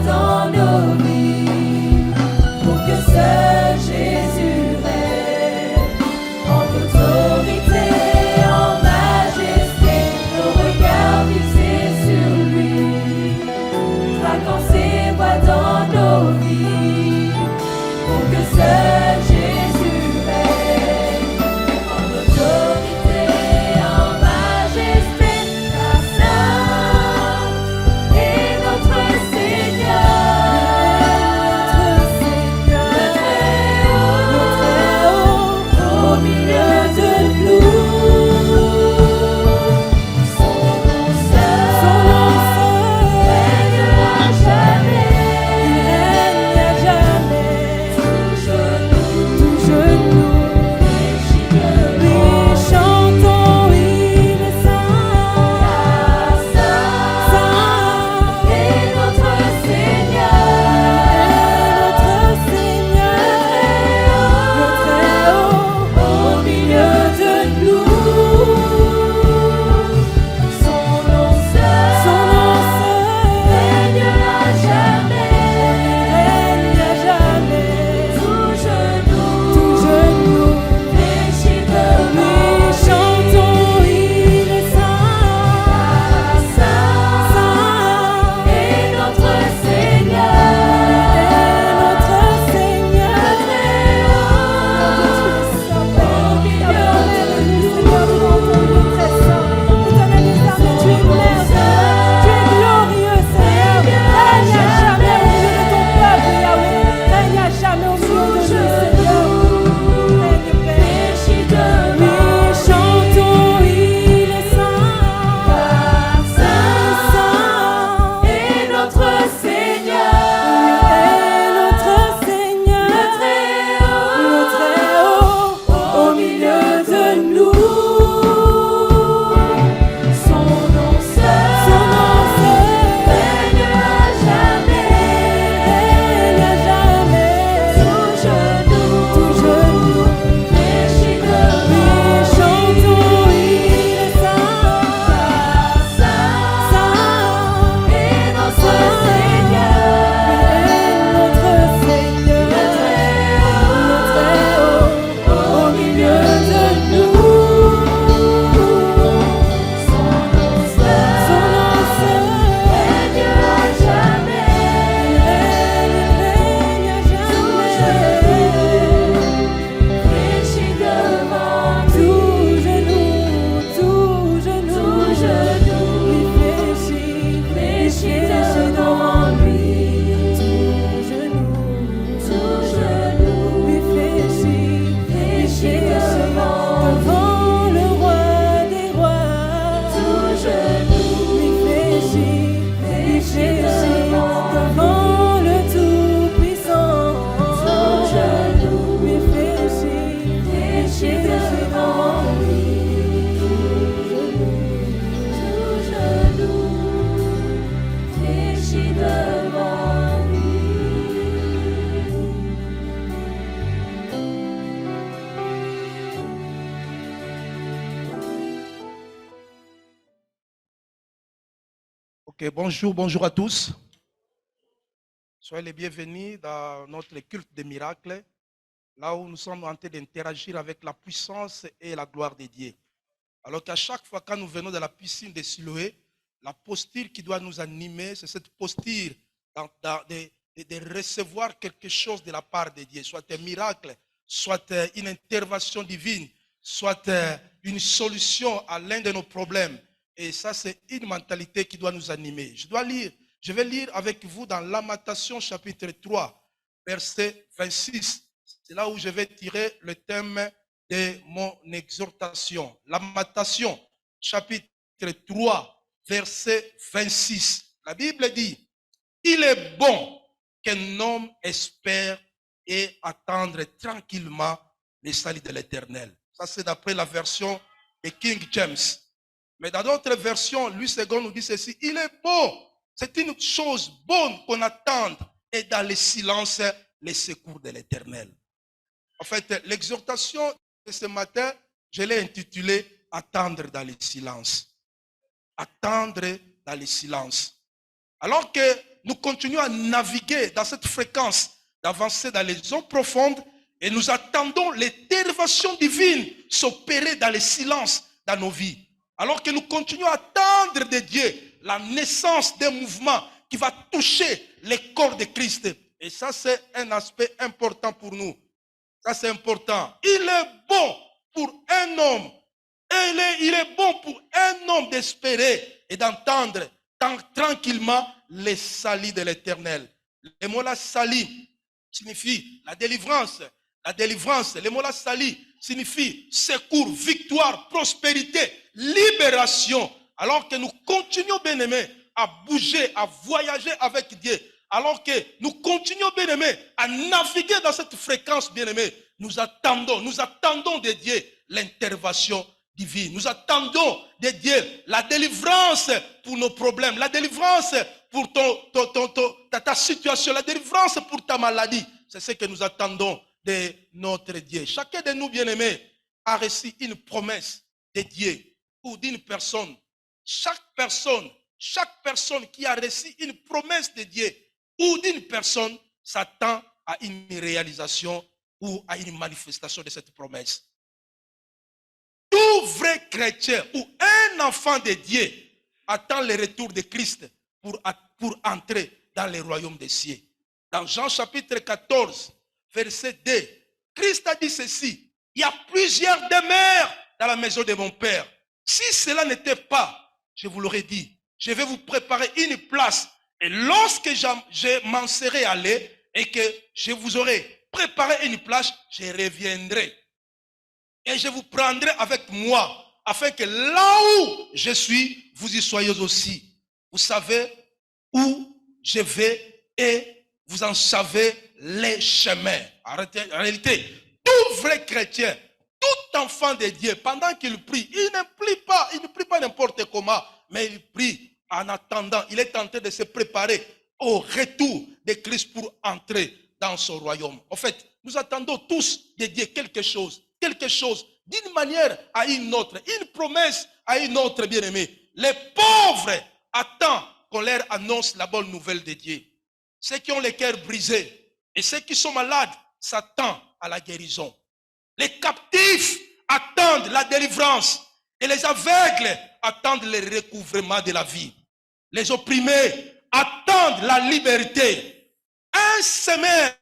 Dans nos vies, pour que seul Ok, bonjour à tous. Soyez les bienvenus dans notre culte des miracles, là où nous sommes en train d'interagir avec la puissance et la gloire de Dieu. Alors qu'à chaque fois quand nous venons de la piscine de Siloé, la posture qui doit nous animer, c'est cette posture de recevoir quelque chose de la part de Dieu, soit un miracle, soit une intervention divine, soit une solution à l'un de nos problèmes. Et ça, c'est une mentalité qui doit nous animer. Je vais lire avec vous dans Lamentation chapitre 3, verset 26. C'est là où je vais tirer le thème de mon exhortation. Lamentation chapitre 3, verset 26. La Bible dit, « Il est bon qu'un homme espère et attendre tranquillement les salut de l'Éternel. » Ça, c'est d'après la version de King James. Mais dans d'autres versions, Louis II nous dit ceci, « Il est bon, c'est une chose bonne qu'on attende et dans le silence, les secours de l'Éternel. » En fait, l'exhortation de ce matin, je l'ai intitulée « Attendre dans le silence ». Attendre dans le silence. Alors que nous continuons à naviguer dans cette fréquence d'avancer dans les zones profondes et nous attendons l'intervention divine s'opérer dans le silence dans nos vies. Alors que nous continuons à attendre de Dieu la naissance d'un mouvement qui va toucher le corps de Christ. Et ça, c'est un aspect important pour nous. Ça, c'est important. Il est bon pour un homme. Il est bon pour un homme d'espérer et d'entendre tranquillement les salis de l'Éternel. Le mot là, sali, signifie la délivrance. La délivrance, le mot là, sali, signifie secours, victoire, prospérité, libération. Alors que nous continuons, bien-aimés, à bouger, à voyager avec Dieu. Alors que nous continuons, bien-aimés, à naviguer dans cette fréquence, bien-aimés. Nous attendons de Dieu l'intervention divine. Nous attendons de Dieu la délivrance pour nos problèmes, la délivrance pour ta situation, la délivrance pour ta maladie. C'est ce que nous attendons de notre Dieu. Chacun de nous, bien-aimés, a reçu une promesse de Dieu ou d'une personne. Chaque personne qui a reçu une promesse de Dieu ou d'une personne s'attend à une réalisation ou à une manifestation de cette promesse. Tout vrai chrétien ou un enfant de Dieu attend le retour de Christ pour entrer dans le royaume des cieux. Dans Jean chapitre 14, verset 2, Christ a dit ceci, il y a plusieurs demeures dans la maison de mon Père. Si cela n'était pas, je vous l'aurais dit, je vais vous préparer une place. Et lorsque je m'en serai allé et que je vous aurai préparé une place, je reviendrai. Et je vous prendrai avec moi, afin que là où je suis, vous y soyez aussi. Vous savez où je vais et vous en savez les chemins. En réalité, tout vrai chrétien, tout enfant de Dieu, pendant qu'il prie, il ne prie pas n'importe comment, mais il prie en attendant. Il est en train de se préparer au retour de Christ pour entrer dans son royaume. En fait, nous attendons tous de Dieu quelque chose d'une manière à une autre, une promesse à une autre, bien-aimé. Les pauvres attendent qu'on leur annonce la bonne nouvelle de Dieu. Ceux qui ont les cœurs brisés et ceux qui sont malades s'attendent à la guérison. Les captifs attendent la délivrance et les aveugles attendent le recouvrement de la vie. Les opprimés attendent la liberté. Un semeur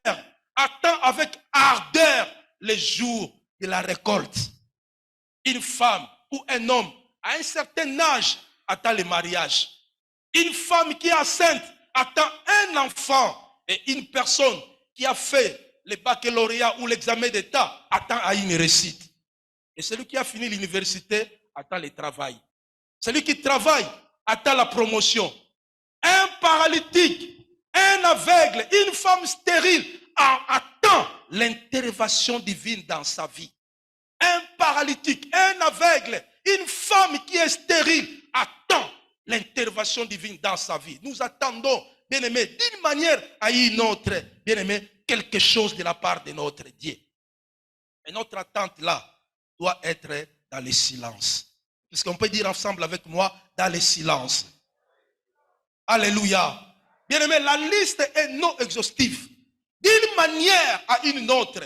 attend avec ardeur les jours de la récolte. Une femme ou un homme à un certain âge attend le mariage. Une femme qui est enceinte attend un enfant. Et une personne qui a fait le baccalauréat ou l'examen d'État attend à une réussite. Et celui qui a fini l'université attend le travail. Celui qui travaille attend la promotion. Un paralytique, un aveugle, une femme stérile attend l'intervention divine dans sa vie. Un paralytique, un aveugle, une femme qui est stérile attend l'intervention divine dans sa vie. Nous attendons, bien-aimés, d'une manière à une autre, bien-aimés, quelque chose de la part de notre Dieu. Et notre attente là doit être dans le silence. Puisqu'on peut dire ensemble avec moi, dans le silence. Alléluia. Bien-aimés, la liste est non exhaustive. D'une manière à une autre,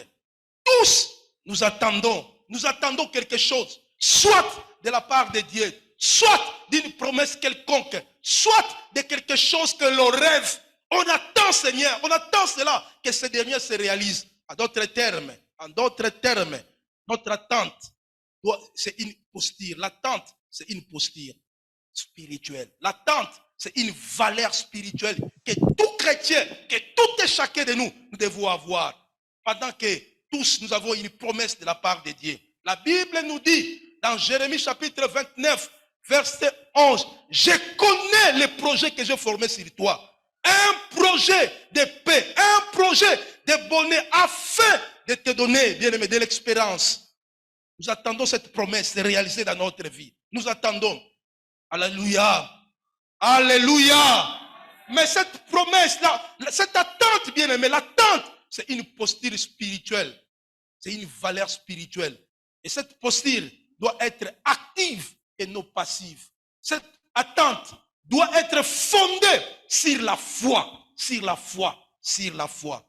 tous nous attendons quelque chose, soit de la part de Dieu, soit d'une promesse quelconque, soit de quelque chose que l'on rêve. On attend, Seigneur, on attend cela, que ce dernier se réalise. En d'autres termes, notre attente, c'est une posture. L'attente, c'est une posture spirituelle. L'attente, c'est une valeur spirituelle que tout chrétien, que tout et chacun de nous, nous devons avoir. Pendant que tous, nous avons une promesse de la part de Dieu. La Bible nous dit, dans Jérémie chapitre 29, verset 11, « Je connais les projets que j'ai formés sur toi. » Un projet de paix, un projet de bonheur afin de te donner, bien-aimé, de l'expérience. Nous attendons cette promesse réalisée dans notre vie. Nous attendons. Alléluia. Alléluia. Mais cette promesse-là, cette attente, bien-aimé, l'attente, c'est une posture spirituelle. C'est une valeur spirituelle. Et cette posture doit être active et non passive. Cette attente doit être fondée sur la foi. Sur la foi. Sur la foi.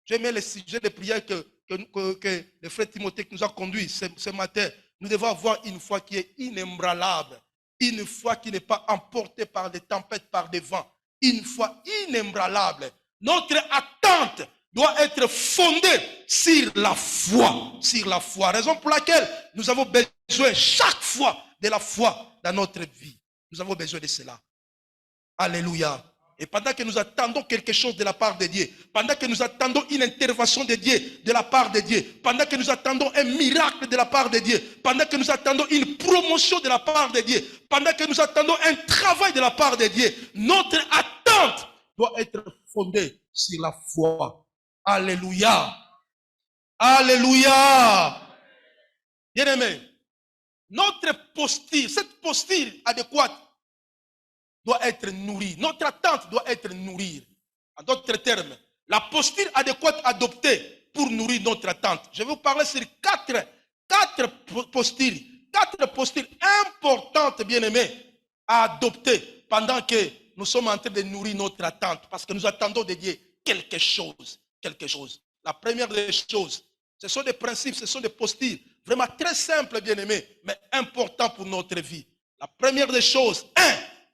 J'aimais le sujet de prière que le frère Timothée nous a conduit ce matin. Nous devons avoir une foi qui est inébranlable. Une foi qui n'est pas emportée par des tempêtes, par des vents. Une foi inébranlable. Notre attente doit être fondée sur la foi. Sur la foi. Raison pour laquelle nous avons besoin chaque fois de la foi dans notre vie. Nous avons besoin de cela. Alléluia. Et pendant que nous attendons quelque chose de la part de Dieu, pendant que nous attendons une intervention de Dieu, de la part de Dieu, pendant que nous attendons un miracle de la part de Dieu, pendant que nous attendons une promotion de la part de Dieu, pendant que nous attendons un travail de la part de Dieu, notre attente doit être fondée sur la foi. Alléluia. Alléluia. Bien-aimé, notre posture, cette posture adéquate, doit être nourrie. Notre attente doit être nourrie. En d'autres termes, la posture adéquate adoptée pour nourrir notre attente. Je vais vous parler sur quatre postures importantes, bien-aimés, à adopter pendant que nous sommes en train de nourrir notre attente. Parce que nous attendons de Dieu quelque chose. Quelque chose. La première des choses, ce sont des principes, ce sont des postures vraiment très simples, bien-aimés, mais importants pour notre vie. La première des choses,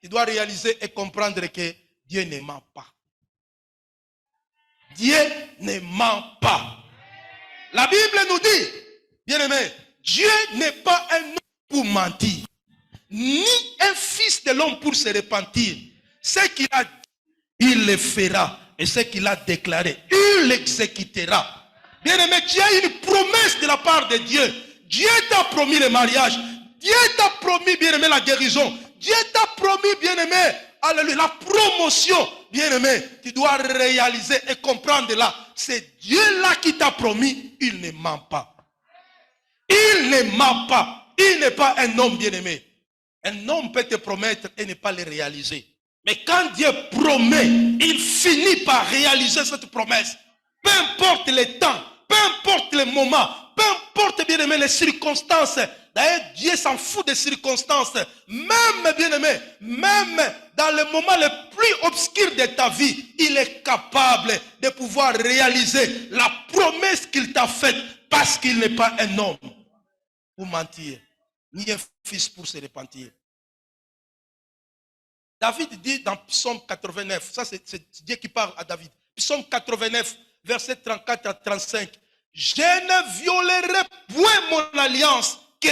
tu dois réaliser et comprendre que Dieu ne ment pas. Dieu ne ment pas. La Bible nous dit, bien-aimé, Dieu n'est pas un homme pour mentir, ni un fils de l'homme pour se repentir. Ce qu'il a dit, il le fera. Et ce qu'il a déclaré, il l'exécutera. Bien-aimé, tu as une promesse de la part de Dieu. Dieu t'a promis le mariage. Dieu t'a promis, bien-aimé, la guérison. Dieu t'a promis, bien-aimé, alléluia, la promotion. Bien-aimé, tu dois réaliser et comprendre là. C'est Dieu là qui t'a promis, il ne ment pas. Il ne ment pas. Il n'est pas un homme, bien-aimé. Un homme peut te promettre et ne pas le réaliser. Mais quand Dieu promet, il finit par réaliser cette promesse. Peu importe le temps, peu importe le moment, peu importe, bien-aimé, les circonstances. D'ailleurs, Dieu s'en fout des circonstances. Même, bien-aimé, même dans le moment le plus obscur de ta vie, il est capable de pouvoir réaliser la promesse qu'il t'a faite parce qu'il n'est pas un homme pour mentir, ni un fils pour se repentir. David dit dans Psaume 89, ça c'est Dieu qui parle à David. Psaume 89, versets 34 à 35. Je ne violerai point mon alliance, que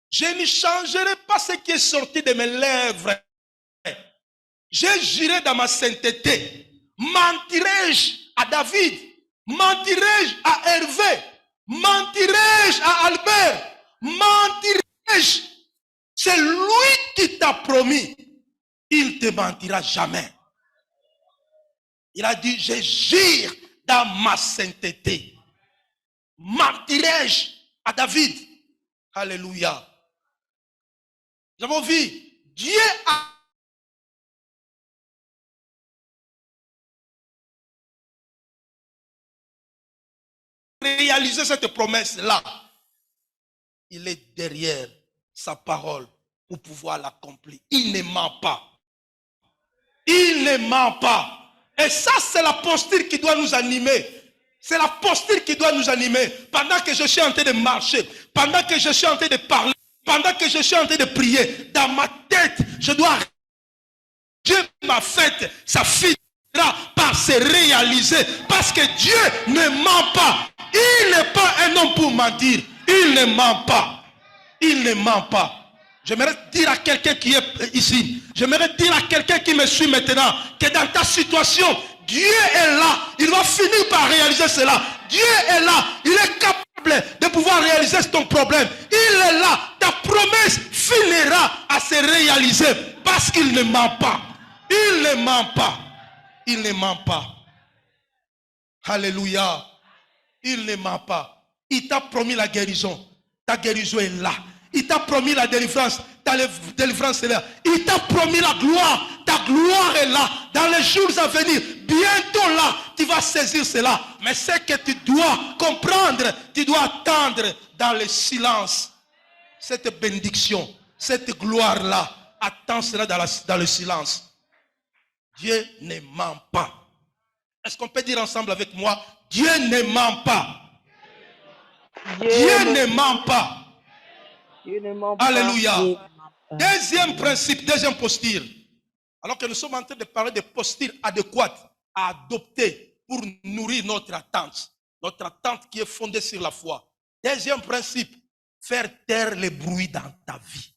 je ne changerai pas ce qui est sorti de mes lèvres. Je j'irai dans ma sainteté. Mentirai-je à David? Mentirai-je à Hervé? Mentirai-je à Albert? Mentirai-je? C'est lui qui t'a promis. Il ne te mentira jamais. Il a dit, je jure dans ma sainteté. Mentirai-je à David? Alléluia. Nous avons vu, Dieu a réalisé cette promesse-là. Il est derrière sa parole pour pouvoir l'accomplir. Il ne ment pas. Il ne ment pas. Et ça, c'est la posture qui doit nous animer. C'est la posture qui doit nous animer. Pendant que je suis en train de marcher, pendant que je suis en train de parler, pendant que je suis en train de prier, dans ma tête, je dois... Dieu m'a fait, ça finira par se réaliser. Parce que Dieu ne ment pas. Il n'est pas un homme pour mentir. Il ne ment pas. Il ne ment pas. J'aimerais dire à quelqu'un qui est ici, j'aimerais dire à quelqu'un qui me suit maintenant, que dans ta situation, Dieu est là. Il va finir par réaliser cela. Dieu est là. Il est capable de pouvoir réaliser ton problème. Il est là. Ta promesse finira à se réaliser parce qu'il ne ment pas. Il ne ment pas. Il ne ment pas. Alléluia. Il ne ment pas. Il t'a promis la guérison. Ta guérison est là. Il t'a promis la délivrance. Ta délivrance est là. Il t'a promis la gloire. Ta gloire est là. Dans les jours à venir, bientôt là, tu vas saisir cela. Mais ce que tu dois comprendre, tu dois attendre dans le silence. Cette bénédiction, cette gloire-là, attends cela dans le silence. Dieu ne ment pas. Est-ce qu'on peut dire ensemble avec moi? Dieu ne ment pas. Dieu ne ment pas. Alléluia. Deuxième principe, deuxième posture. Alors que nous sommes en train de parler de postures adéquates à adopter pour nourrir notre attente. Notre attente qui est fondée sur la foi. Deuxième principe, faire taire les bruits dans ta vie.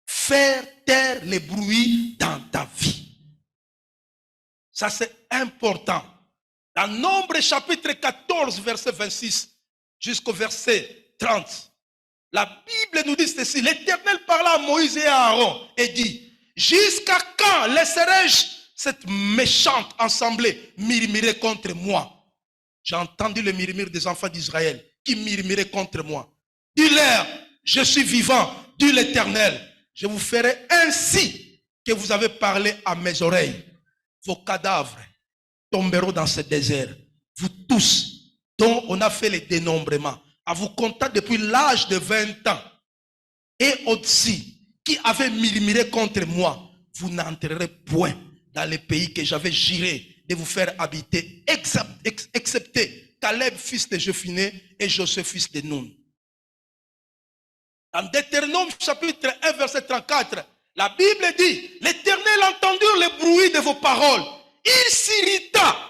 Faire taire les bruits dans ta vie. Ça c'est important. Dans Nombre chapitre 14, verset 26 jusqu'au verset 30. La Bible nous dit ceci. L'Éternel parla à Moïse et à Aaron et dit, jusqu'à quand laisserai-je cette méchante assemblée murmurer contre moi? J'ai entendu le murmure des enfants d'Israël qui murmuraient contre moi. Dis-leur, je suis vivant, dit l'Éternel. Je vous ferai ainsi que vous avez parlé à mes oreilles. Vos cadavres tomberont dans ce désert. Vous tous, dont on a fait le dénombrement, à vous compter depuis l'âge de 20 ans et au-dessus, qui avaient murmuré contre moi, vous n'entrerez point dans le pays que j'avais juré de vous faire habiter, excepté Caleb, fils de Jephuné, et Josué, fils de Nun. Dans Deutéronome chapitre 1, verset 34, la Bible dit, l'Éternel entendit le bruit de vos paroles. Il s'irrita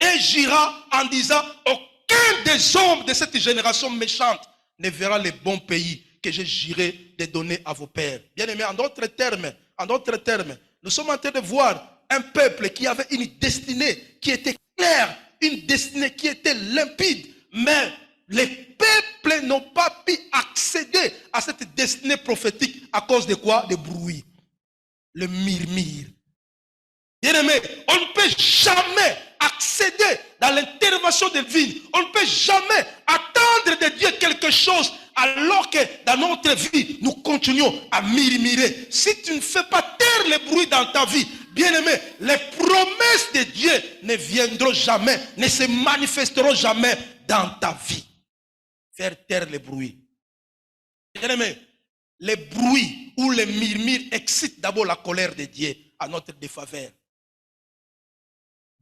et jura en disant, aucun des hommes de cette génération méchante ne verra le bon pays que j'ai juré de donner à vos pères. Bien aimés, en d'autres termes, nous sommes en train de voir un peuple qui avait une destinée qui était claire, une destinée qui était limpide, mais les peuples n'ont pas pu accéder à cette destinée prophétique à cause de quoi? De bruit, le murmure. Bien aimé, on ne peut jamais accéder dans l'intervention divine. On ne peut jamais attendre de Dieu quelque chose alors que dans notre vie, nous continuons à murmurer. Si tu ne fais pas taire le bruit dans ta vie, bien aimé, les promesses de Dieu ne viendront jamais, ne se manifesteront jamais dans ta vie. Faire taire le bruit. Bien aimé, les bruits ou les murmures excitent d'abord la colère de Dieu à notre défaveur.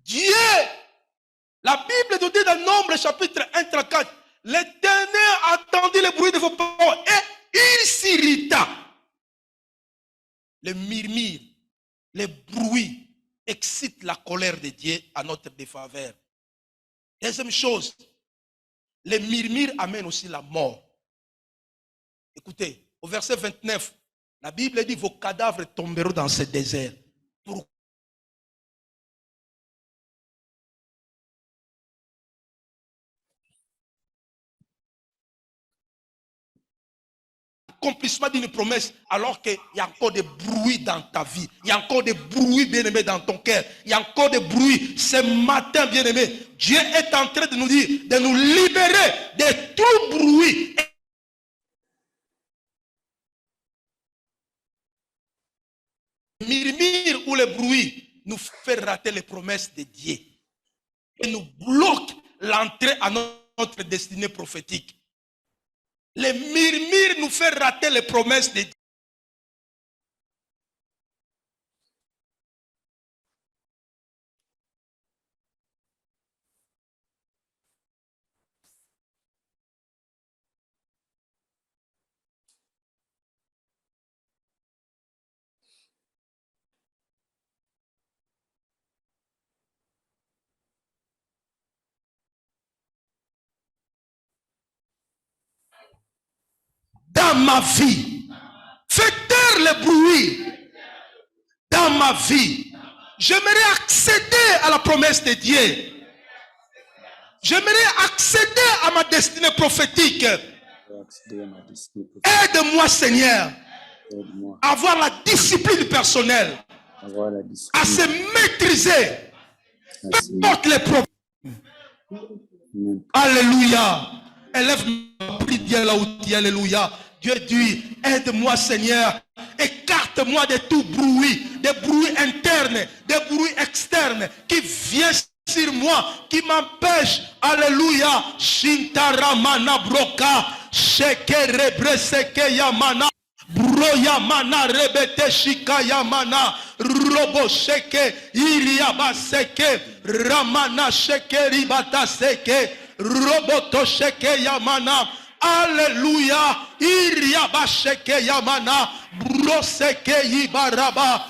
Dieu, la Bible nous dit dans Nombre chapitre 1, 34, l'Éternel entendit le bruit de vos paroles et il s'irrita. Les murmures, les bruits excitent la colère de Dieu à notre défaveur. Deuxième chose, les murmures amènent aussi la mort. Écoutez, au verset 29, la Bible dit, vos cadavres tomberont dans ce désert. Pourquoi? Accomplissement d'une promesse alors qu'il y a encore des bruits dans ta vie. Il y a encore des bruits, bien-aimés, dans ton cœur. Il y a encore des bruits. Ce matin, bien-aimés, Dieu est en train de nous dire, de nous libérer de tout bruit. Le murmure ou le bruit nous fait rater les promesses de Dieu. Et nous bloque l'entrée à notre destinée prophétique. Les murmures nous fait rater les promesses de Dieu. Dans ma vie, fais taire le bruit. Dans ma vie, j'aimerais accéder à la promesse de Dieu. J'aimerais accéder à ma destinée prophétique. Aide-moi, Seigneur, à avoir la discipline personnelle, à se maîtriser, peu importe les problèmes. Alléluia. Élève-moi, prie Dieu là où tu es. Alléluia. Dieu dit, aide-moi, Seigneur. Écarte-moi de tout bruit, des bruits internes, des bruits externes qui viennent sur moi, qui m'empêchent. Alléluia. Shintaramana broka, shekere breseke yamana. Broya mana rebete shika yamana robo sheke iriaba seke ramana sheke ribata seke roboto sheke yamana. Alléluia. Iriaba sheke yamana bro seke yibaraba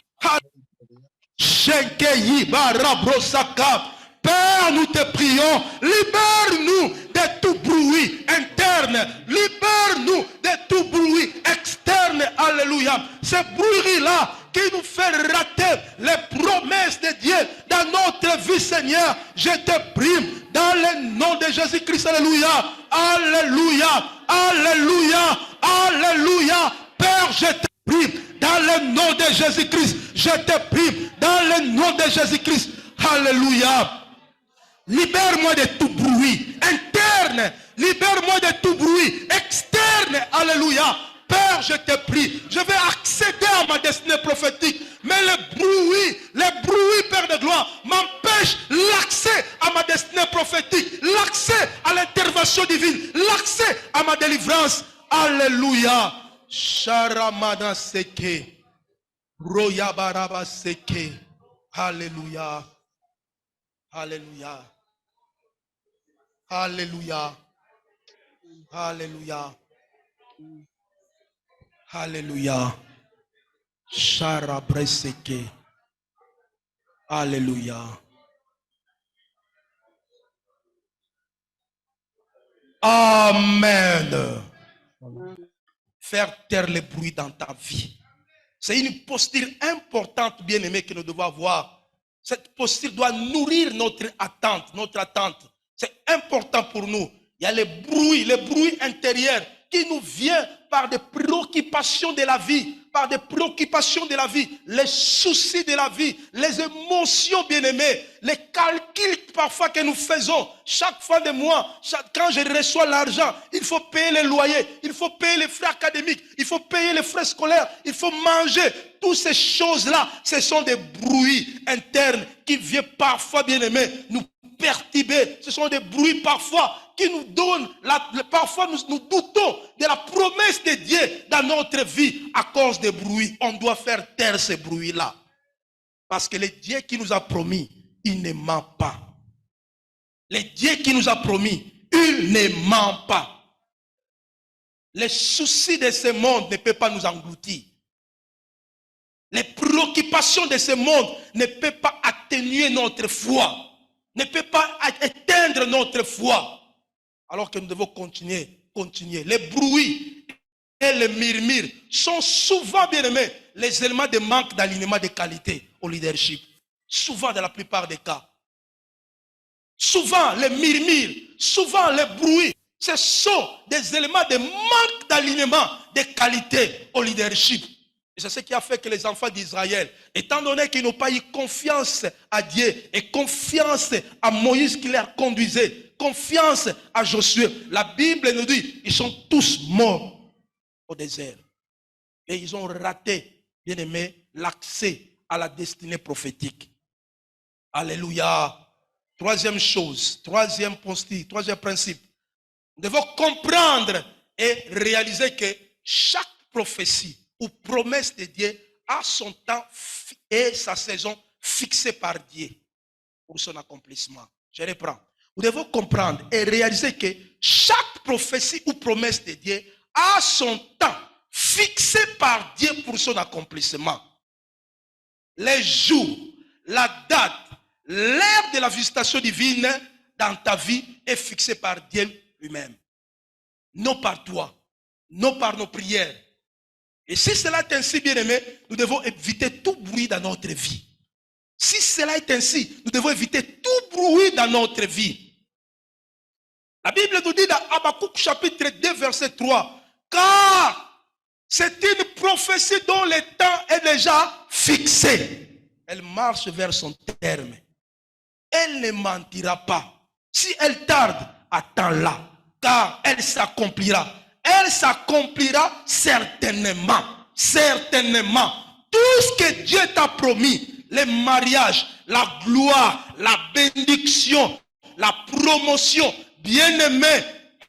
sheke yibarabrosaka. Père, nous te prions, libère-nous de tout bruit interne, libère-nous de tout bruit externe. Alléluia. Ce bruit-là qui nous fait rater les promesses de Dieu dans notre vie, Seigneur, je te prie dans le nom de Jésus-Christ. Alléluia. Alléluia. Alléluia. Alléluia. Père, je te prie dans le nom de Jésus-Christ. Je te prie dans le nom de Jésus-Christ. Alléluia. Libère-moi de tout bruit interne. Libère-moi de tout bruit externe. Alléluia. Père, je te prie. Je vais accéder à ma destinée prophétique. Mais le bruit, Père de gloire, m'empêche l'accès à ma destinée prophétique. L'accès à l'intervention divine. L'accès à ma délivrance. Alléluia. Sharamada seke. Royabaraba seke. Alléluia. Alléluia. Alléluia. Alléluia. Alléluia. Charabreseke. Alléluia. Amen. Faire taire le bruit dans ta vie. C'est une posture importante, bien-aimée, que nous devons avoir. Cette posture doit nourrir notre attente. C'est important pour nous. Il y a les bruits intérieurs qui nous viennent par des préoccupations de la vie, les soucis de la vie, les émotions, bien-aimées, les calculs parfois que nous faisons chaque fin de mois. Quand je reçois l'argent, il faut payer les loyers, il faut payer les frais académiques, il faut payer les frais scolaires, il faut manger. Toutes ces choses-là, ce sont des bruits internes qui viennent parfois, bien-aimés, nous perturber. Ce sont des bruits parfois qui nous donnent, parfois nous doutons de la promesse de Dieu dans notre vie à cause des bruits. On doit faire taire ces bruits-là. Parce que le Dieu qui nous a promis, il ne ment pas. Le Dieu qui nous a promis, il ne ment pas. Les soucis de ce monde ne peuvent pas nous engloutir. Les préoccupations de ce monde ne peuvent pas atténuer notre foi. ne peut pas éteindre notre foi. Alors que nous devons continuer. Les bruits et les murmures sont souvent, bien aimés, les éléments de manque d'alignement de qualité au leadership. Souvent, dans la plupart des cas. Souvent, les murmures, souvent les bruits, ce sont des éléments de manque d'alignement de qualité au leadership. Et c'est ce qui a fait que les enfants d'Israël, étant donné qu'ils n'ont pas eu confiance à Dieu et confiance à Moïse qui les conduisait, confiance à Josué, la Bible nous dit, ils sont tous morts au désert. Et ils ont raté, bien aimé, l'accès à la destinée prophétique. Alléluia. Troisième chose, troisième principe. Nous devons comprendre et réaliser que chaque prophétie ou promesse de Dieu a son temps et sa saison fixée par Dieu pour son accomplissement. Je reprends. Nous devons comprendre et réaliser que chaque prophétie ou promesse de Dieu a son temps fixé par Dieu pour son accomplissement. Les jours, la date, l'heure de la visitation divine dans ta vie est fixée par Dieu lui-même. Non par toi, non par nos prières. Et si cela est ainsi, bien aimé, nous devons éviter tout bruit dans notre vie. Si cela est ainsi, nous devons éviter tout bruit dans notre vie. La Bible nous dit dans Habakkuk chapitre 2 verset 3, car c'est une prophétie dont le temps est déjà fixé. Elle marche vers son terme. Elle ne mentira pas. Si elle tarde, attends-la, car elle s'accomplira. Elle s'accomplira certainement. Certainement. Tout ce que Dieu t'a promis, le mariage, la gloire, la bénédiction, la promotion, bien-aimé,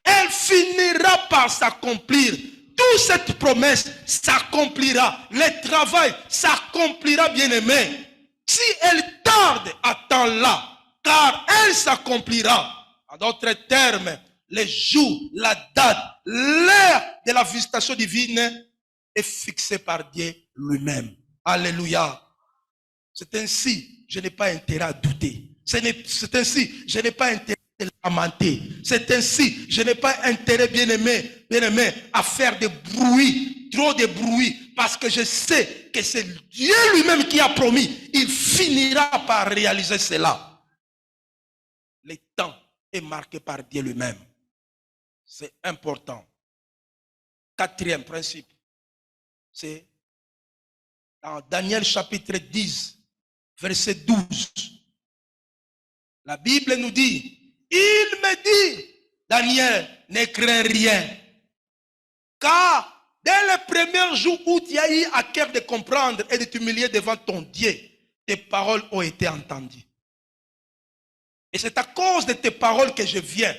elle finira par s'accomplir. Toute cette promesse s'accomplira. Le travail s'accomplira, bien-aimé. Si elle tarde, attends-la, car elle s'accomplira. En d'autres termes, les jours, la date, l'heure de la visitation divine est fixée par Dieu lui-même. Alléluia. C'est ainsi, je n'ai pas intérêt à douter. C'est ainsi, je n'ai pas intérêt à lamenter. C'est ainsi, je n'ai pas intérêt, bien-aimé, à faire des bruits, trop de bruit, parce que je sais que c'est Dieu lui-même qui a promis. Il finira par réaliser cela. Le temps est marqué par Dieu lui-même. C'est important. Quatrième principe, c'est dans Daniel chapitre 10, verset 12. La Bible nous dit, il me dit, Daniel, ne crains rien. Car dès le premier jour où tu as eu à cœur de comprendre et de t'humilier devant ton Dieu, tes paroles ont été entendues. Et c'est à cause de tes paroles que je viens.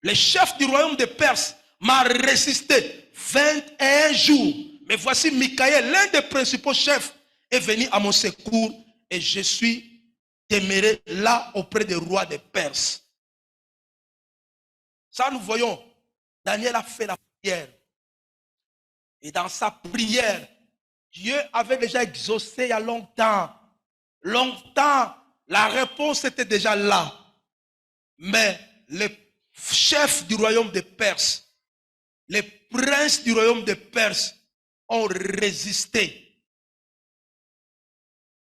Le chef du royaume de Perse m'a résisté 21 jours. Mais voici Michaël, l'un des principaux chefs, est venu à mon secours et je suis demeuré là auprès des rois de Perse. Ça, nous voyons, Daniel a fait la prière. Et dans sa prière, Dieu avait déjà exaucé il y a longtemps. Longtemps, la réponse était déjà là. Mais le chef du royaume de Perse, les princes du royaume de Perse ont résisté.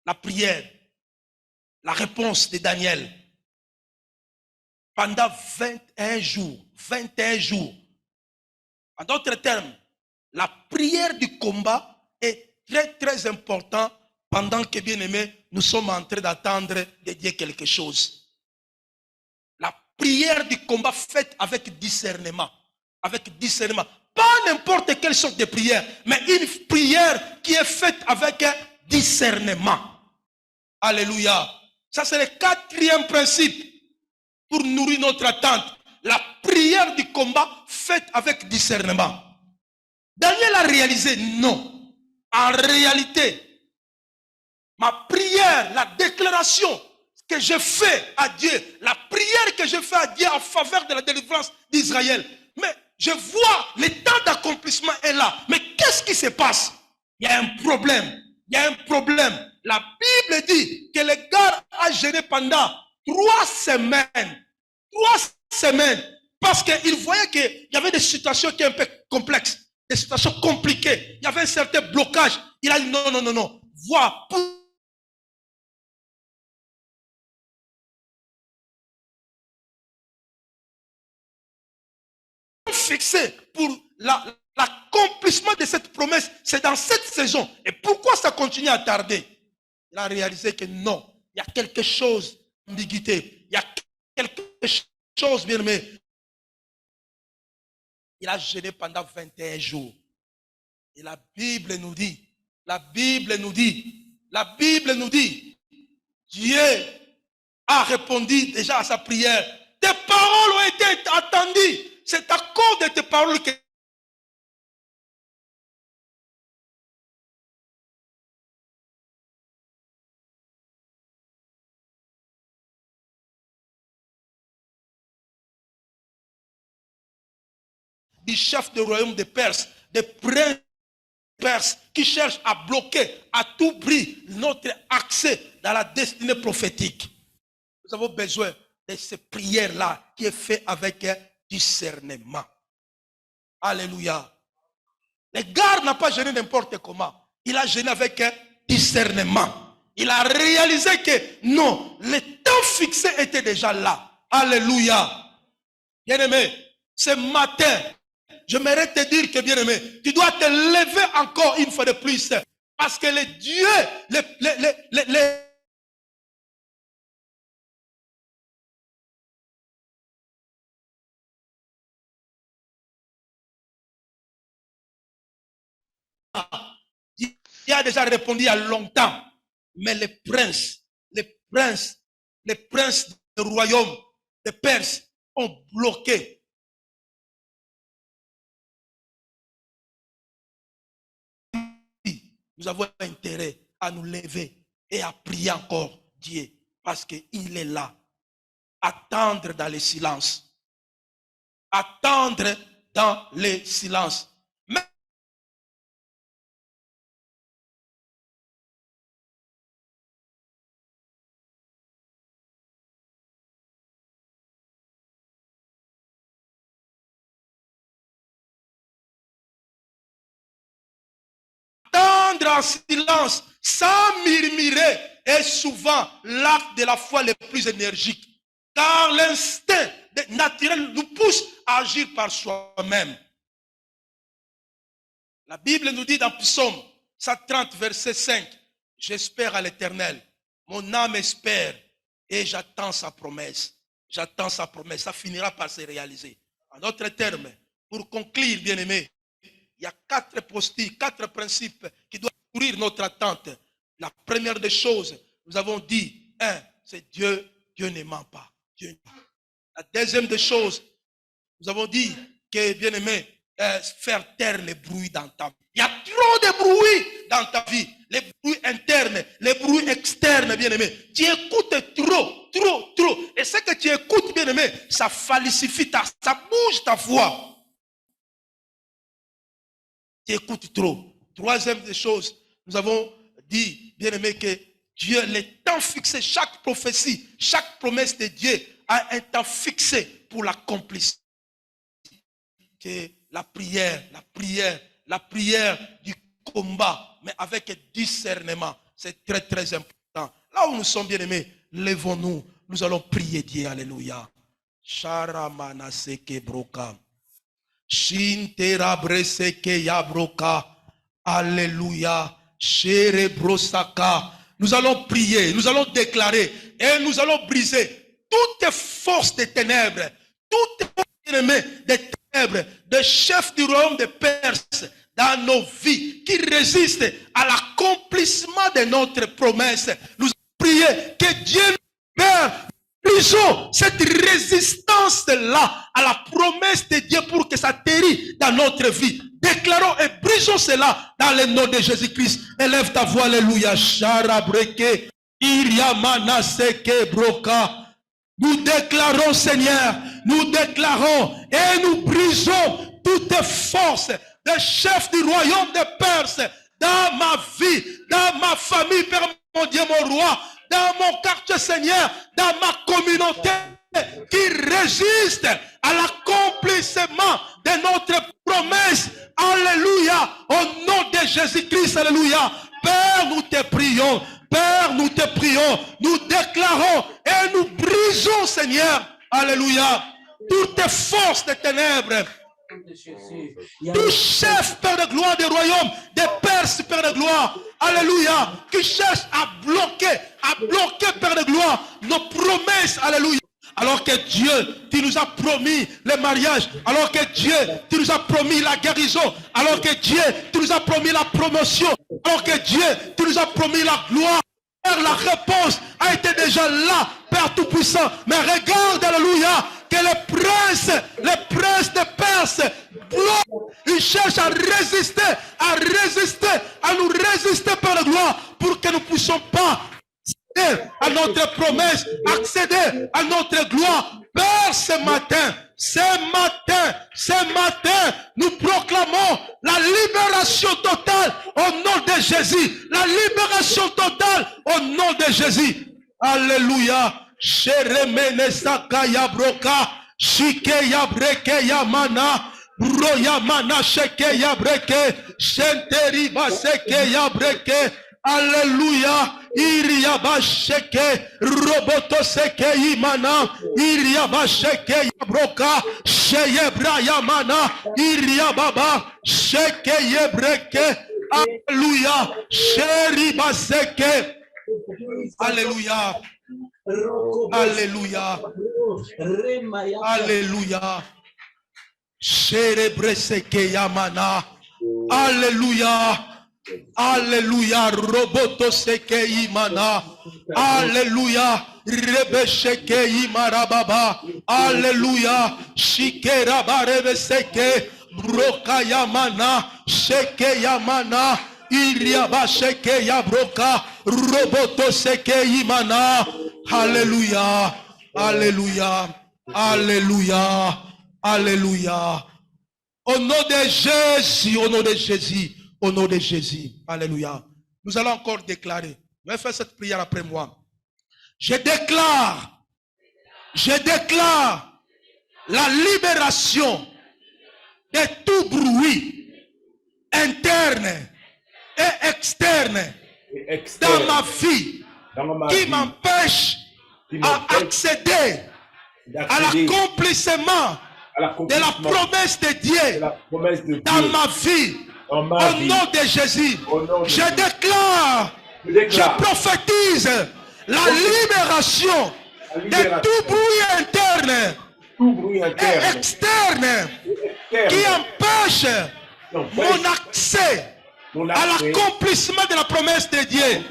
La prière, la réponse de Daniel. Pendant 21 jours. 21 jours. En d'autres termes, la prière du combat est très très importante pendant que, bien aimé, nous sommes en train d'attendre de Dieu quelque chose. La prière du combat faite avec discernement. Avec discernement. Pas n'importe quelle sorte de prière, mais une prière qui est faite avec discernement. Alléluia. Ça, c'est le quatrième principe pour nourrir notre attente. La prière du combat faite avec discernement. Daniel a réalisé, non. En réalité, ma prière, la déclaration que je fais à Dieu, la prière que je fais à Dieu en faveur de la délivrance d'Israël, mais je vois le temps d'accomplissement est là. Mais qu'est-ce qui se passe? Il y a un problème. Il y a un problème. La Bible dit que le gars a gêné pendant 3 semaines. 3 semaines. Parce qu'il voyait qu'il y avait des situations qui étaient un peu complexes, des situations compliquées. Il y avait un certain blocage. Il a dit non, non, non, non. Vois, fixé pour l'accomplissement de cette promesse, c'est dans cette saison. Et pourquoi ça continue à tarder? Il a réalisé que non, il y a quelque chose d'ambiguïté. Il y a quelque chose, bien aimé. Il a jeûné pendant 21 jours. Et la Bible nous dit, Dieu a répondu déjà à sa prière. Tes paroles ont été attendues. C'est à cause de tes paroles que du chef du royaume de Perse, des princes perses qui cherchent à bloquer à tout prix notre accès dans la destinée prophétique. Nous avons besoin de cette prière-là qui est faite avec discernement. Alléluia. Le gars n'a pas gêné n'importe comment. Il a gêné avec discernement. Il a réalisé que non, le temps fixé était déjà là. Alléluia. Bien-aimé, ce matin, j'aimerais te dire que, bien-aimé, tu dois te lever encore une fois de plus. Parce que les dieux, il a déjà répondu il y a longtemps. Mais les princes du royaume de Perse ont bloqué. Nous avons intérêt à nous lever et à prier encore Dieu parce qu'il est là. Attendre dans le silence. Attendre dans le silence. Mais attendre en silence, sans murmurer, est souvent l'acte de la foi le plus énergique. Car l'instinct naturel nous pousse à agir par soi-même. La Bible nous dit dans Psaume 130, verset 5, j'espère à l'Éternel, mon âme espère et j'attends sa promesse. J'attends sa promesse, ça finira par se réaliser. En d'autres termes, pour conclure, bien-aimés, il y a 4 postures, 4 principes qui doivent nourrir notre attente. La première des choses, nous avons dit, c'est Dieu, Dieu ne ment pas. Dieu ne ment pas. La deuxième des choses, nous avons dit que, bien-aimé, faire taire les bruits dans ta vie. Il y a trop de bruit dans ta vie. Les bruits internes, les bruits externes, bien-aimé. Tu écoutes trop. Et ce que tu écoutes, bien-aimé, ça falsifie, ça bouge ta voix. Tu écoutes trop. Troisième des choses, nous avons dit, bien-aimé, que Dieu, le temps fixé, chaque prophétie, chaque promesse de Dieu a un temps fixé pour l'accomplissement. Que la prière du combat, mais avec discernement, c'est très, très important. Là où nous sommes, bien-aimés, levons-nous, nous allons prier Dieu, alléluia. Sharamanaseke broka. Shintera breseke yabroka. Alléluia. Shere brosaka. Nous allons prier, nous allons déclarer et nous allons briser toutes forces des ténèbres, toutes ennemis des ténèbres, des chefs du royaume de Perse dans nos vies qui résistent à l'accomplissement de notre promesse. Nous prions que Dieu nous libère. Brisons cette résistance-là à la promesse de Dieu pour que ça atterrisse dans notre vie. Déclarons et brisons cela dans le nom de Jésus-Christ. Élève ta voix, alléluia. Sharabreke, Iriamana seke broka. Nous déclarons, Seigneur, nous déclarons et nous brisons toute force de chef du royaume de Perse dans ma vie, dans ma famille, Père mon Dieu, mon roi, dans mon quartier, Seigneur, dans ma communauté, qui résiste à l'accomplissement de notre promesse. Alléluia. Au nom de Jésus-Christ, alléluia. Père, nous te prions. Père, nous te prions. Nous déclarons et nous brisons, Seigneur. Alléluia. Toutes les forces des ténèbres. Tout chef, Père de gloire des royaumes, des Perses, Père de gloire, alléluia, qui cherche à bloquer, Père de gloire, nos promesses, alléluia. Alors que Dieu, tu nous as promis le mariage, alors que Dieu, tu nous as promis la guérison, alors que Dieu, tu nous as promis la promotion, alors que Dieu, tu nous as promis la gloire. Père, la réponse a été déjà là, Père Tout-Puissant. Mais regarde, alléluia, que les princes de Perse bloquent. Ils cherchent à nous résister par la gloire pour que nous ne puissions pas accéder à notre promesse, accéder à notre gloire. Père, ce matin, nous proclamons la libération totale au nom de Jésus. La libération totale au nom de Jésus. Alléluia. Sheremene sakaya broka, shike ya breke ya mana, bro ya mana sheke ya breke, shenteri baseke ya breke. Alléluia. Iria basheke, roboto seke imana, iria basheke ya broka, sheye bra ya mana, iria baba, sheke ye breke. Alléluia. Sheri baseke. Alléluia. Alléluia. Alléluia. Chérébre seke yamana. Alléluia. Alléluia. Roboto seke imana. Alléluia. Rebe seke imarababa. Alléluia. Shikera barebe seke. Broka yamana. Seke yamana. Iriaba sheke yabroka. Roboto seke imana. Alléluia. Alléluia. Alléluia. Alléluia. Au nom de Jésus, au nom de Jésus, au nom de Jésus. Alléluia. Nous allons encore déclarer. Vous allez faire cette prière après moi. Je déclare la libération de tout bruit interne et externe dans ma vie qui m'empêche à accéder à l'accomplissement de la promesse de Dieu dans ma vie. Au nom de Jésus, je déclare, je prophétise la libération de tout bruit interne et externe qui empêche mon accès à l'accomplissement de la promesse de Dieu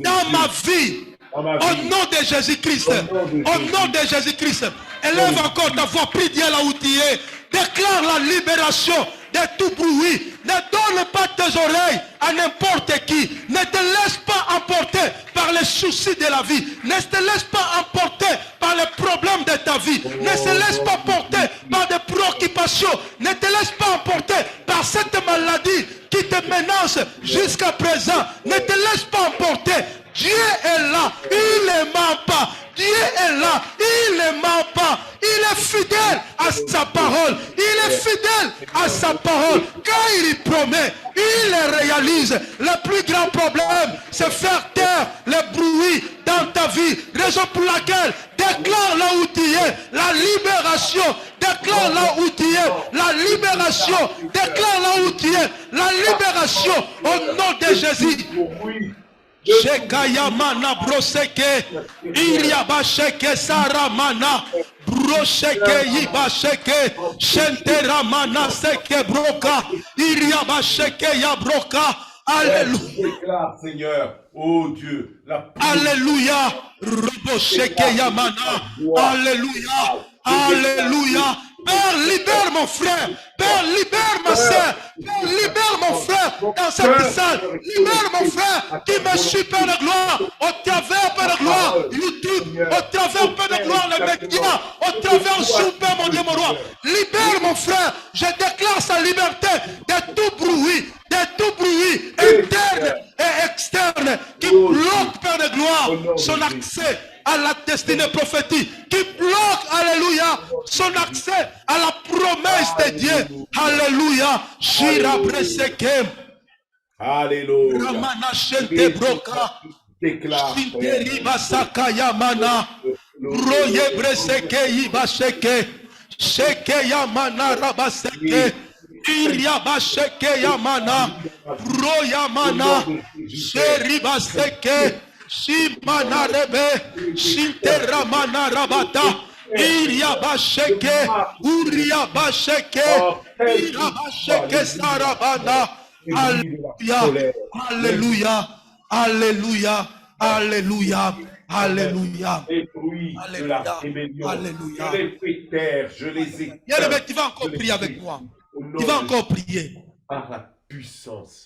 dans ma vie. Au nom de Jésus-Christ. Au nom de Jésus-Christ. Élève encore ta voix, prie Dieu là où tu es. Déclare la libération de tout bruit. Ne donne pas tes oreilles à n'importe qui. Ne te laisse pas emporter par les soucis de la vie. Ne te laisse pas emporter par les problèmes de ta vie. Ne te laisse pas porter par des préoccupations. Ne te laisse pas emporter par cette maladie qui te menace jusqu'à présent. Ne te laisse pas emporter. Dieu est là, il ne ment pas. Dieu est là, il ne ment pas. Il est fidèle à sa parole. Il est fidèle à sa parole. Quand il promet, il le réalise. Le plus grand problème, c'est faire taire les bruits dans ta vie. Raison pour laquelle, déclare là où tu es la libération. Déclare là où tu es la libération. Déclare là où tu es la libération au nom de Jésus. Shekayamana broseke iriabasheke saramana brosheke yibasheke shenteramana seke broka iriabasheke yabroka. Alléluia. Seigneur, oh Dieu, Alléluia. Robosheke yamana. Alléluia. Alléluia. Père, libère mon frère. Père, libère ma soeur. Père, libère mon frère dans cette salle. Libère mon frère qui me suit, Père de gloire, au travers, Père de gloire, YouTube, au travers, Père de gloire, les médias, au travers Zoom, Père, mon Dieu, mon roi. Libère mon frère. Je déclare sa liberté de tout bruit interne et externe qui bloque, Père de gloire, bloque son accès à la destinée prophétique, qui bloque, alléluia, son accès à la promesse de Dieu. Alléluia. Shirabraseke. Alléluia. Ramana Shente Broka. Déclare, Shinteri Basaka Yamana. Roye Breseke Ibasheke. Sheke Yamana Rabaseke. Iriabasheke Yamana. Royamana. Sheribaseke. Shimana Rebe. Shinteramana Rabata. Iriabasheke. Uriabasheke. Iriabasheke Sarabana. Alléluia. Alléluia. Alléluia, alléluia, alléluia. Alléluia. Je les fais taire, je les ai. Bien-aimé, tu vas encore prier avec moi. Tu vas encore prier. Par la puissance.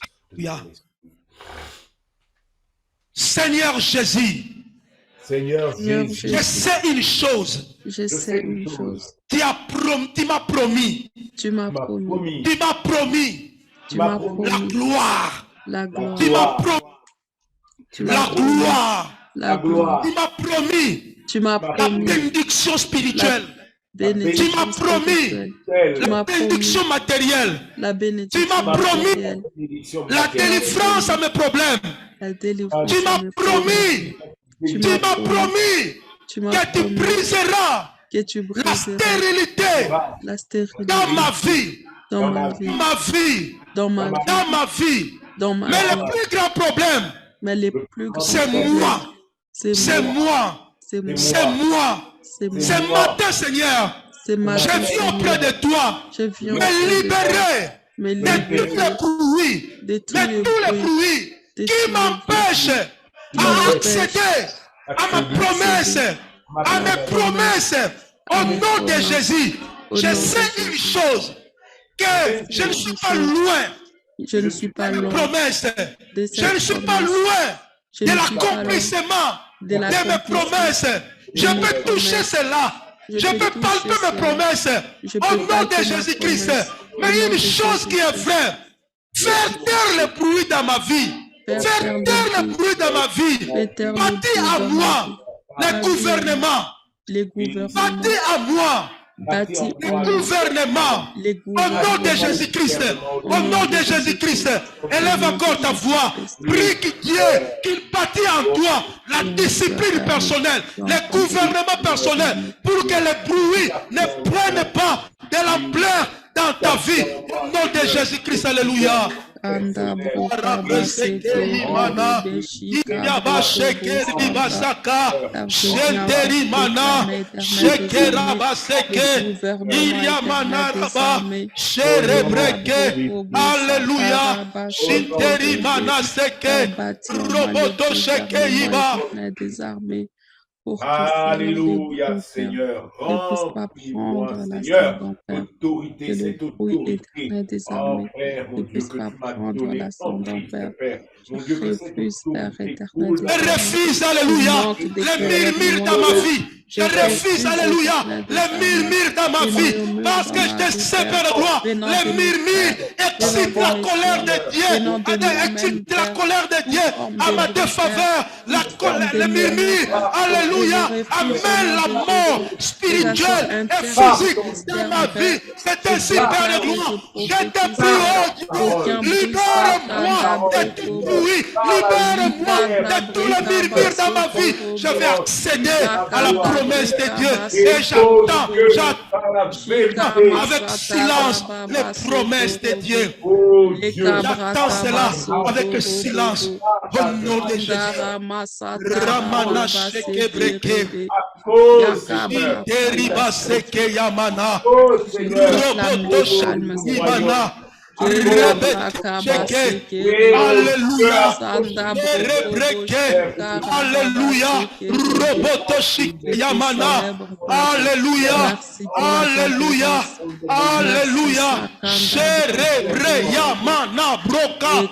Seigneur Jésus. Seigneur Jésus. Je sais une chose. Je sais une chose. Tu m'as promis. Tu m'as promis. Tu m'as promis. Tu m'as promis. La gloire. La gloire. Tu m'as promis. La gloire. La gloire. Tu m'as promis. Tu m'as La promis. bénédiction spirituelle. Bénédiction Tu m'as promis. spirituelle. Tu La m'as promis. bénédiction matérielle. La bénédiction Tu m'as promis matérielle. la délivrance à mes problèmes. La délivrance. Tu m'as promis. Tu Tu m'as m'as promis Tu m'as que tu promis briseras que tu la briseras stérilité la stérilité dans ma vie. dans ma vie. Ma vie. Dans ma vie. Dans ma vie. Dans ma Mais vie. le plus grand problème, Mais les plus grands c'est problèmes, moi. C'est C'est moi. moi. C'est moi. C'est moi. C'est moi. Ce matin, Seigneur, C'est ma je vie, viens auprès de toi. Je viens Me auprès de toi. libérer Me de tous libérer les bruits. de tous De les tous les bruits bruits de tous qui les m'empêchent à accéder à ma promesse, à mes promesses. Au nom de Jésus, je sais une chose, que je ne suis pas loin Je ne suis pas de mes loin promesses. de Je ne cette suis pas promesse. loin Je de ne suis pas loin l'accomplissement de de mes l'accomplissement promesses. Je de mes peux toucher promesses. cela. Je Je peux peux toucher palper mes cela. promesses Je au peux nom palper de ma Jésus-Christ. promesse. Au Mais nom une de chose qui est Jésus-Christ. vraie, faire taire le bruit dans ma vie. Faire Faire taire le taire le bruit. bruit dans ma vie. Faire taire le Bâtir bruit à dans ma moi vie. les Bâtir gouvernements. Les gouvernements. Bâtir à moi Bâtir les en moi gouvernements. les Au nom de gouvernements. Jésus-Christ. Au nom de Jésus-Christ. Élève encore ta voix. Prie que Dieu, qu'il bâtit en toi la discipline personnelle, les gouvernements personnels, pour que les bruits ne prennent pas de l'ampleur dans ta vie. Au nom de Jésus-Christ. Alléluia. Anda broka baseke Mana, Iyaba Sheke Ribasaka, Shenteri Mana, Shekera Baseke, Iyamana Raba, Sherebreke, Alléluia, Shinteri Mana Seke, Roboto Sheke Iba. désarmé pour que Alléluia, les Seigneur. ne puissent pas Remplis-moi, prendre la Seigneur. sonde d'enfer. Autorité, Que le cette bruit autorité. est désarmé. Oh, Père, mon Ne Dieu, puisse que pas tu m'as prendre donné la sonde en Christ, d'enfer. Père. Mon Dieu, que cette Refuse, Père autorité éternel, coule de Je refuse, Alléluia, les murmures dans ma vie. Je refuse, Alléluia, les murmures dans ma vie. Parce que je sais, Père de gloire, les murmures excitent la colère de Dieu. Excitent la colère de Dieu à ma défaveur. Les murmures, Alléluia, amènent la mort spirituelle et physique dans ma vie. C'est ainsi, Père de gloire. Je te prie, oh Dieu, libère-moi de tout bruit. Libère-moi de tous les murmures dans ma vie. Je vais accéder à la promesse de Dieu. Et j'attends avec silence les promesses de Dieu. Oh Dieu, J'attends cela avec silence. Au nom de Jésus. Ramana Sheke Breke. oh Seigneur, Deriba Seke Yamana. oh Seigneur, Roboto Sheke Yamana. Alléluia. Alléluia. Robotoshik Yamana. Alléluia. Alléluia. Alléluia. Sherebre Yamana Broka.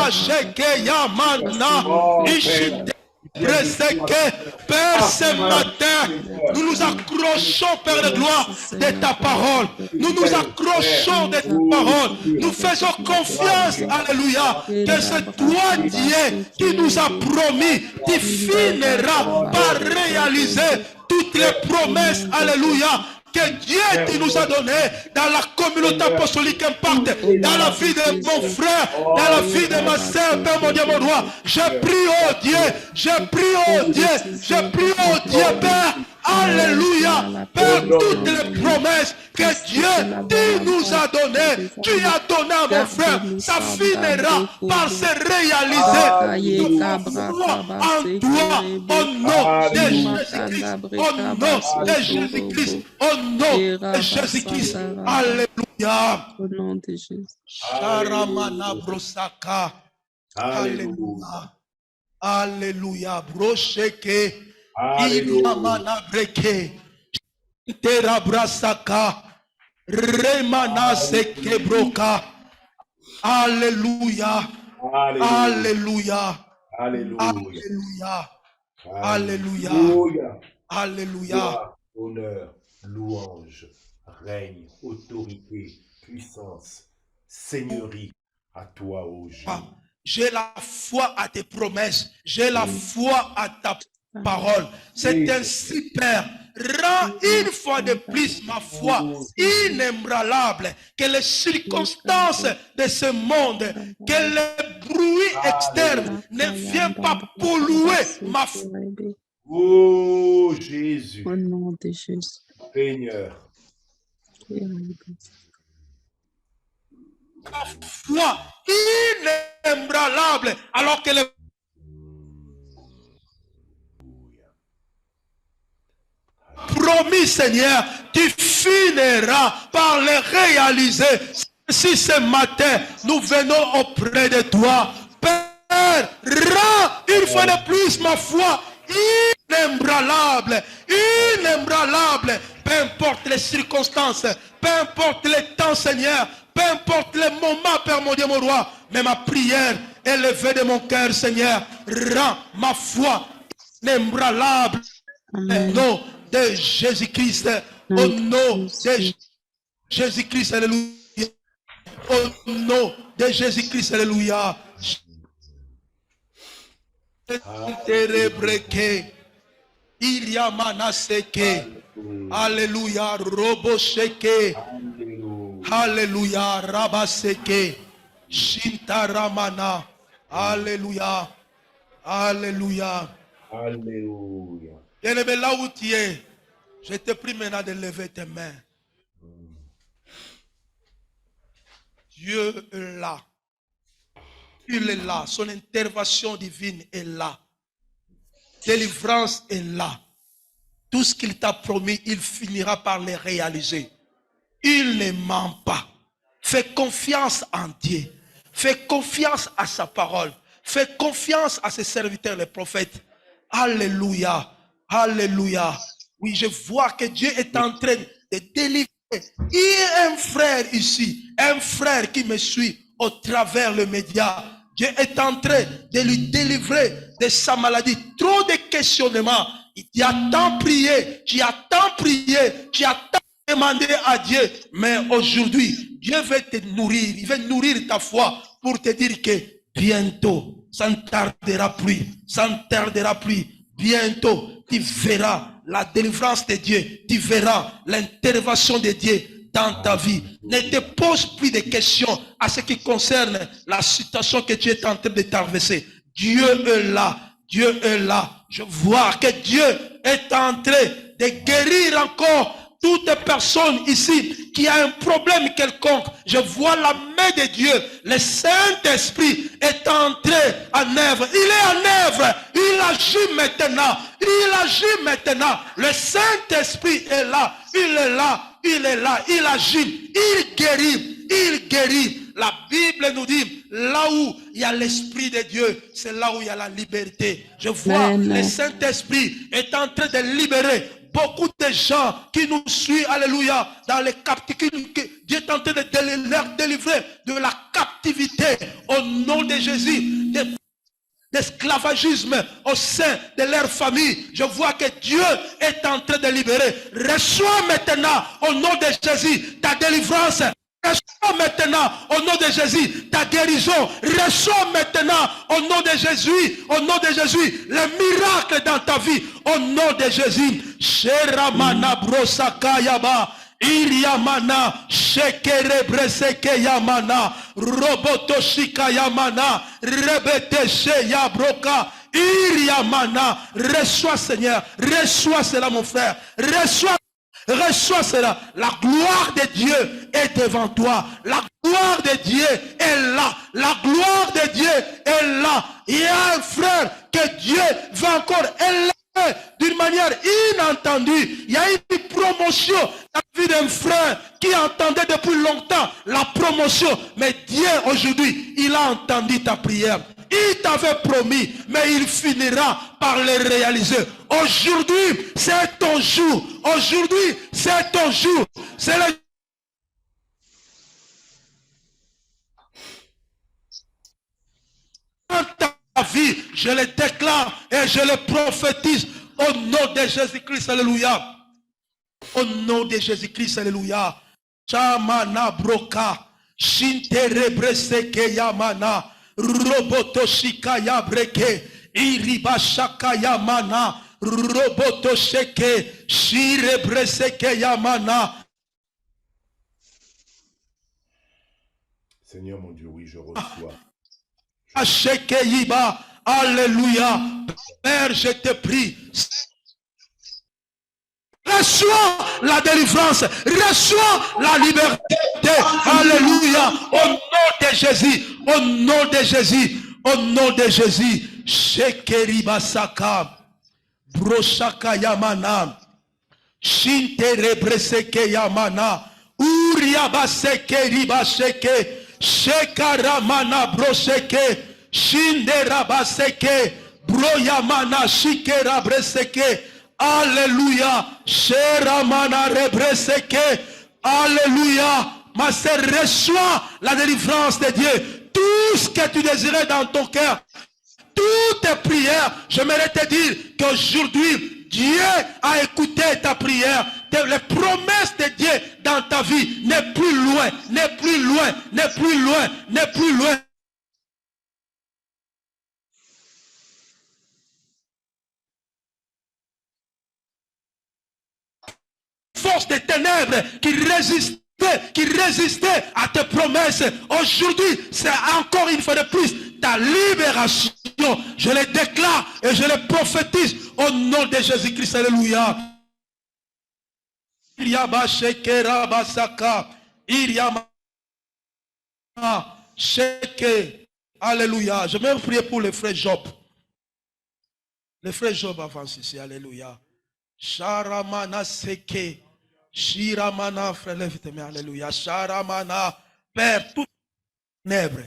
Asheke Yamana. Ishite Père, ce matin, nous nous accrochons, Père de gloire, de ta parole. Nous nous accrochons de ta parole. Nous faisons confiance, alléluia, que c'est toi, Dieu, qui nous a promis, tu finiras par réaliser toutes les promesses, alléluia, que Dieu qui nous a donné dans la communauté apostolique Impact, dans la vie de mon frère, dans la vie de ma sœur, Père mon Dieu, mon roi. Je prie, oh Dieu, je prie, oh Dieu, je prie, oh Dieu, Père, alléluia, Père, toutes les promesses que Dieu tu nous a données, tu as donné à mon frère, ça finira par se réaliser. Nous croyons en toi, au nom de Jésus-Christ, au nom de Jésus-Christ, au nom de Jésus-Christ. Alléluia. Au nom de Jésus. Sharamana brosaka. Alléluia. Alléluia. Brocheke. Iliamana breke. Terabrasaka. Remana seke broka. Alléluia. Alléluia. Alléluia. Alléluia. Alléluia. Honneur, louange, règne, autorité, puissance, seigneurie à toi, ô Jésus. J'ai la foi à tes promesses. J'ai la foi à ta parole. C'est ainsi, Père. Rends une fois de plus ma foi inébranlable, que les circonstances de ce monde, que le bruit externe ne viennent pas polluer ma foi. Oh Jésus. Au nom de Jésus. Seigneur. Ma foi inébranlable, alors que le promis, Seigneur, tu finiras par le réaliser. Si ce matin, nous venons auprès de toi, Père, rends une fois de plus ma foi inébranlable, inébranlable, peu importe les circonstances, peu importe les temps, Seigneur, peu importe les moments, Père mon Dieu, mon roi, mais ma prière élevée de mon cœur, Seigneur, rends ma foi inébranlable. Au nom de Jésus-Christ, au nom de Jésus-Christ, alléluia. Au nom de Jésus-Christ, alléluia. Il y a manaseke. Alléluia. Robosheke. Alléluia. Rabaseke. Shintaramana. Alléluia. Alléluia. Alléluia. Bien-aimé, là où tu es, je te prie maintenant de lever tes mains. Dieu est là. Il est là. Son intervention divine est là. Délivrance est là. Tout ce qu'il t'a promis, il finira par le réaliser. Il ne ment pas. Fais confiance en Dieu. Fais confiance à sa parole. Fais confiance à ses serviteurs, les prophètes. Alléluia. Alléluia. Oui, je vois que Dieu est en train de délivrer. Il y a un frère ici, un frère qui me suit au travers le média. Dieu est en train de lui délivrer de sa maladie. Trop de questionnements. Tu as tant prié, tu as tant prié, tu as tant demandé à Dieu. Mais aujourd'hui, Dieu veut te nourrir. Il veut nourrir ta foi pour te dire que bientôt, ça ne tardera plus. Ça ne tardera plus. Bientôt, tu verras la délivrance de Dieu. Tu verras l'intervention de Dieu dans ta vie. Ne te pose plus de questions à ce qui concerne la situation que tu es en train de traverser. Dieu est là. Dieu est là. Je vois que Dieu est en train de guérir encore toute personne ici qui a un problème quelconque. Je vois la main de Dieu. Le Saint-Esprit est entré en œuvre. Il est en œuvre. Il agit maintenant. Il agit maintenant. Le Saint-Esprit est là. Il est là. Il est là. Il agit. Il guérit. Il guérit. La Bible nous dit, là où il y a l'Esprit de Dieu, c'est là où il y a la liberté. Je vois le Saint-Esprit est en train de libérer beaucoup de gens qui nous suivent, alléluia, dans les captivités. Dieu est en train de leur délivrer de la captivité au nom de Jésus. d'esclavagisme au sein de leur famille. Je vois que Dieu est en train de libérer. Reçois maintenant au nom de Jésus ta délivrance. Reçois maintenant au nom de Jésus ta guérison. Reçois maintenant au nom de Jésus, le miracle dans ta vie. Au nom de Jésus. Sheramana brosakayaba. Iriamana, Shekere Breseke Yamana, Robotoshika Yamana, Rebeteshe Yabroka, Iriamana. Reçois Seigneur, reçois cela mon frère, reçois cela. La gloire de Dieu est devant toi. La gloire de Dieu est là. La gloire de Dieu est là. Il y a un frère que Dieu va encore élever d'une manière inentendue. Il y a une promotion dans la vie d'un frère qui entendait depuis longtemps la promotion. Mais Dieu aujourd'hui, il a entendu ta prière. Il t'avait promis, mais il finira par le réaliser. Aujourd'hui, c'est ton jour. Aujourd'hui, c'est ton jour. C'est le ta vie, je le déclare et je le prophétise au nom de Jésus-Christ, alléluia. Au nom de Jésus-Christ, alléluia. Chamana broka, shintere breseke yamana, robotoshika yabreke, iribashaka yamana, robotosheke, shire breseke yamana. Seigneur mon Dieu, oui, je reçois. Alléluia. Père, je te prie. Reçois la délivrance. Reçois la liberté. Alléluia. Au nom de Jésus. Au nom de Jésus. Au nom de Jésus. Shekeribasaka. Broshaka Yamana. Shintere Breseke Yamana. Uriabaseke Ribaseke. Shekaramana broseke, Shinderabaseke, Broyamana shikera breseke, Alléluia, Sheramana rebreseke, Alléluia, ma sœur, reçois la délivrance de Dieu. Tout ce que tu désirais dans ton cœur, toutes tes prières, j'aimerais te dire qu'aujourd'hui, Dieu a écouté ta prière. Les promesses de Dieu dans ta vie n'est plus loin, n'est plus loin, n'est plus loin, n'est plus loin. Force des ténèbres qui résistait à tes promesses. Aujourd'hui, c'est encore une fois de plus ta libération. Je le déclare et je le prophétise au nom de Jésus-Christ. Alléluia. Alléluia. Je vais prier pour le frère Job. Le frère Job avance ici. Alléluia. Sharamana seke. Shiramana, frère, lève tes mains. Alléluia. Sharamana. Père, tout ténèbre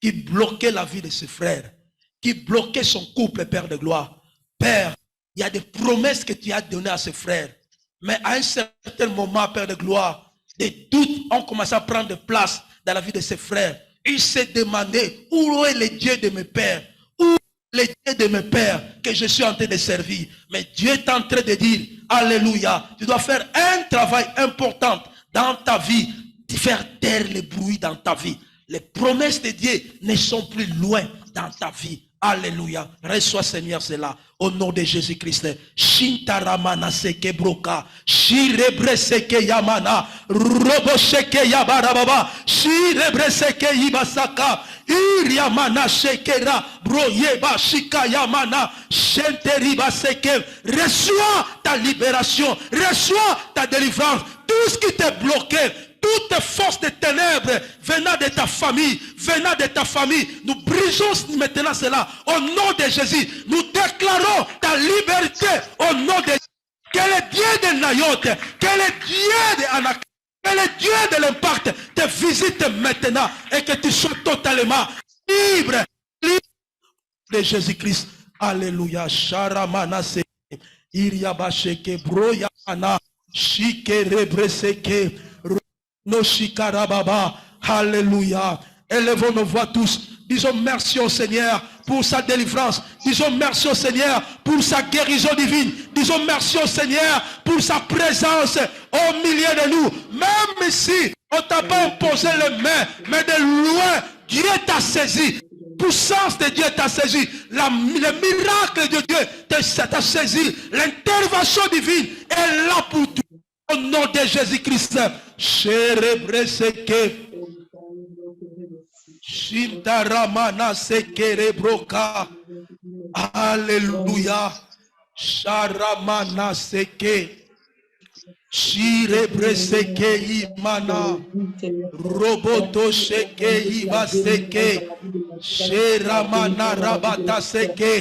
qui bloquait la vie de ses frères, qui bloquait son couple, Père de gloire. Père, il y a des promesses que tu as données à ses frères. Mais à un certain moment, Père de gloire, des doutes ont commencé à prendre place dans la vie de ses frères. Il s'est demandé, où est le Dieu de mes pères? Où est le Dieu de mes pères que je suis en train de servir? Mais Dieu est en train de dire, alléluia, tu dois faire un travail important dans ta vie, de faire taire les bruits dans ta vie. Les promesses de Dieu ne sont plus loin dans ta vie. Alléluia. Reçois Seigneur cela. Au nom de Jésus-Christ. Shintaramana seke broka. Shirebre seke yamana. Robo seke yabarababa. Shirebre seke yibasaka. Iriamana shekera. Broyeba shika yamana. Shenteriba seke. Reçois ta libération. Reçois ta délivrance. Tout ce qui t'est bloqué. Toute force de ténèbres venant de ta famille, nous brisons maintenant cela au nom de Jésus. Nous déclarons ta liberté au nom de Jésus. Que le Dieu de Nayot, que le Dieu de Anak, que le Dieu de l'impact te visite maintenant et que tu sois totalement libre de Jésus-Christ. Alléluia. Sharamana se iriabasheke broyana shike rebreseke. Alléluia. Élevons nos voix tous Disons merci au Seigneur pour sa délivrance. Disons merci au Seigneur pour sa guérison divine. Disons merci au Seigneur pour sa présence au milieu de nous. Même si on ne t'a pas imposé les mains, mais de loin, Dieu t'a saisi. La puissance de Dieu t'a saisi. Le miracle de Dieu t'a saisi. L'intervention divine est là pour toi. Au nom de Jésus-Christ. Shintaramana sekerebroka. Alléluia. Sharamana seke. Shirebre seke imana. Roboto seke iba seke. Sheramana rabata seke.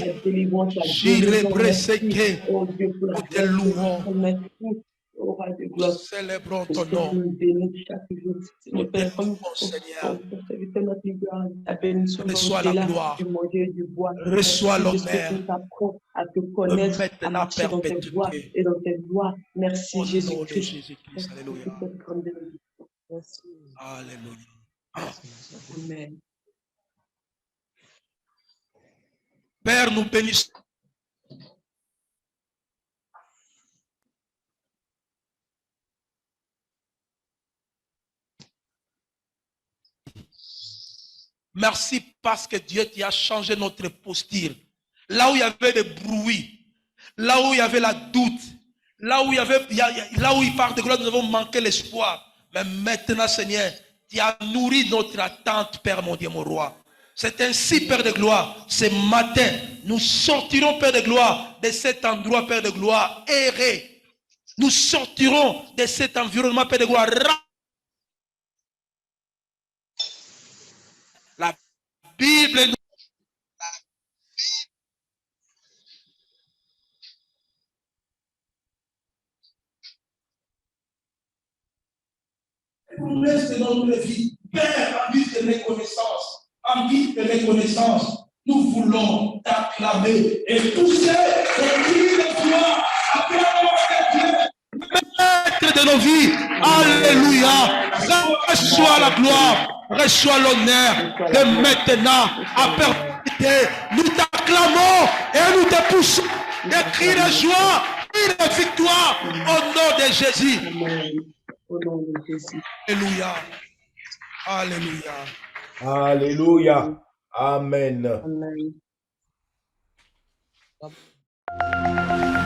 Shirebre seke. Nous te louons. Célébrons ton nom. Nous te louons, Seigneur. Reçois la gloire. Reçois l'honneur. Maintenant, perpétuité. Merci Jésus-Christ. Alléluia. Alléluia. Amen. Père, nous bénissons. Merci parce que Dieu t'a changé notre posture. Là où il y avait des bruits, là où il y avait la doute, là où il part de gloire, nous avons manqué l'espoir. Mais maintenant, Seigneur, tu as nourri notre attente, Père mon Dieu, mon roi. C'est ainsi, Père de gloire, ce matin, nous sortirons, Père de gloire, de cet endroit, Père de gloire, erré. Nous sortirons de cet environnement, Père de gloire. La Bible nous promesse de notre vie. Père, en vue de mes connaissances, en vue de mes connaissances, nous voulons t'acclamer et pousser le cri de gloire à Dieu, Maître de nos vies. Alléluia. Reçois la gloire, reçois l'honneur de maintenant à perpétuité. Nous t'acclamons et nous te poussons des cris de joie, cris de victoire au nom de Jésus. Au nom de Jésus. Alléluia. Alléluia. Alléluia. Amen. Amen.